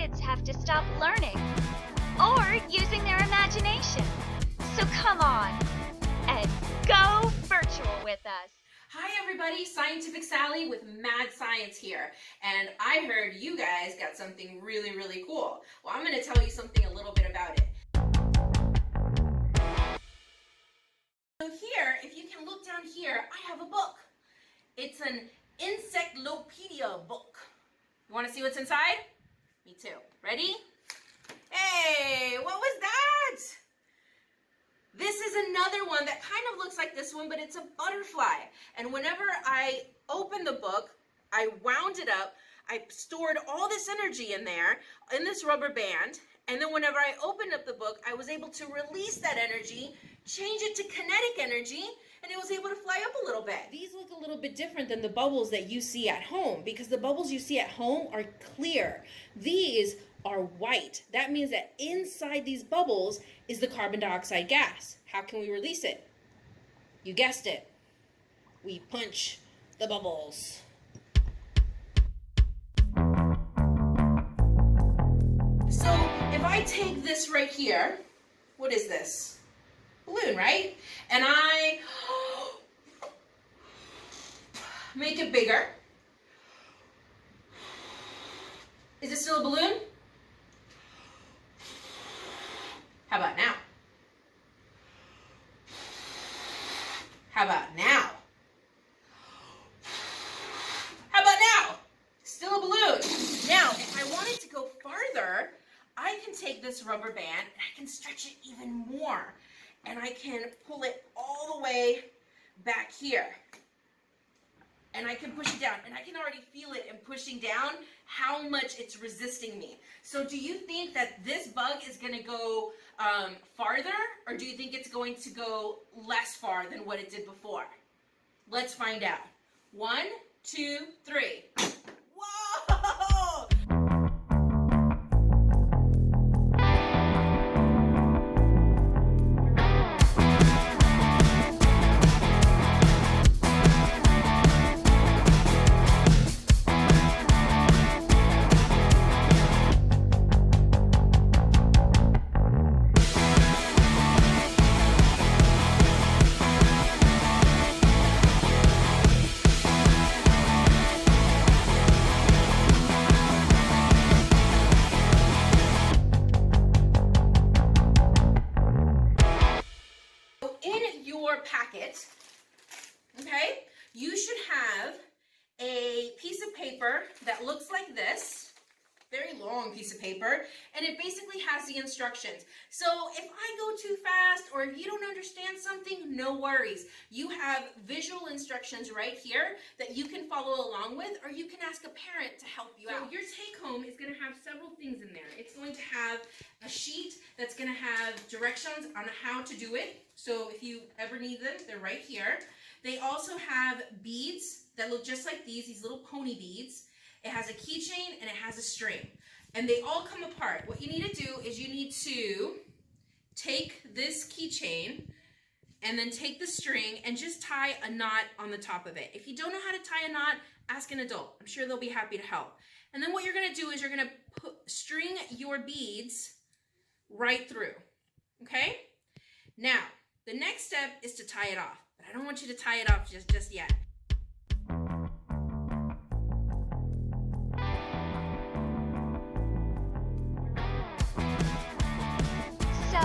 kids have to stop learning or using their imagination. So come on and go virtual with us. Hi everybody, Scientific Sally with Mad Science here, and I heard you guys got something really cool. Well, I'm going to tell you something a little bit about it. So here, if you can look down here, I have a book. It's an encyclopedia book. You want to see what's inside? Me too. Ready? Hey, what was that? This is another one that kind of looks like this one, but it's a butterfly. And whenever I opened the book, I wound it up, I stored all this energy in there, in this rubber band, and then whenever I opened up the book, I was able to release that energy, change it to kinetic energy, and it was able to fly up a little bit. These look a little bit different than the bubbles that you see at home, because the bubbles you see at home are clear. These are white. That means that inside these bubbles is the carbon dioxide gas. How can we release it? You guessed it. We punch the bubbles. So if I take this right here, what is this? Balloon, right? And I make it bigger. Is it still a balloon? How about now? How about now? How about now? Still a balloon. Now, if I wanted to go farther, I can take this rubber band and I can stretch it even more. And I can pull it all the way back here. And I can push it down. And I can already feel it in pushing down how much it's resisting me. So do you think that this bug is going to go farther? Or do you think it's going to go less far than what it did before? Let's find out. 1, 2, 3. Whoa! Packet, okay, you should have a piece of paper that looks like this, very long piece of paper, and it basically has the instructions. So if I go too fast or if you don't understand something, no worries. You have visual instructions right here that you can follow along with, or you can ask a parent to help you out. Your take home is going to have several things in there. It's going to have a sheet that's going to have directions on how to do it. So if you ever need them, they're right here. They also have beads that look just like these little pony beads. It has a keychain and it has a string. And they all come apart. What you need to do is you need to take this keychain and then take the string and just tie a knot on the top of it. If you don't know how to tie a knot, ask an adult. I'm sure they'll be happy to help. And then what you're going to do is you're going to string your beads right through. Okay? Now, the next step is to tie it off. But I don't want you to tie it off just yet. So,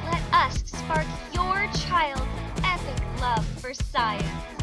let us spark your child's epic love for science.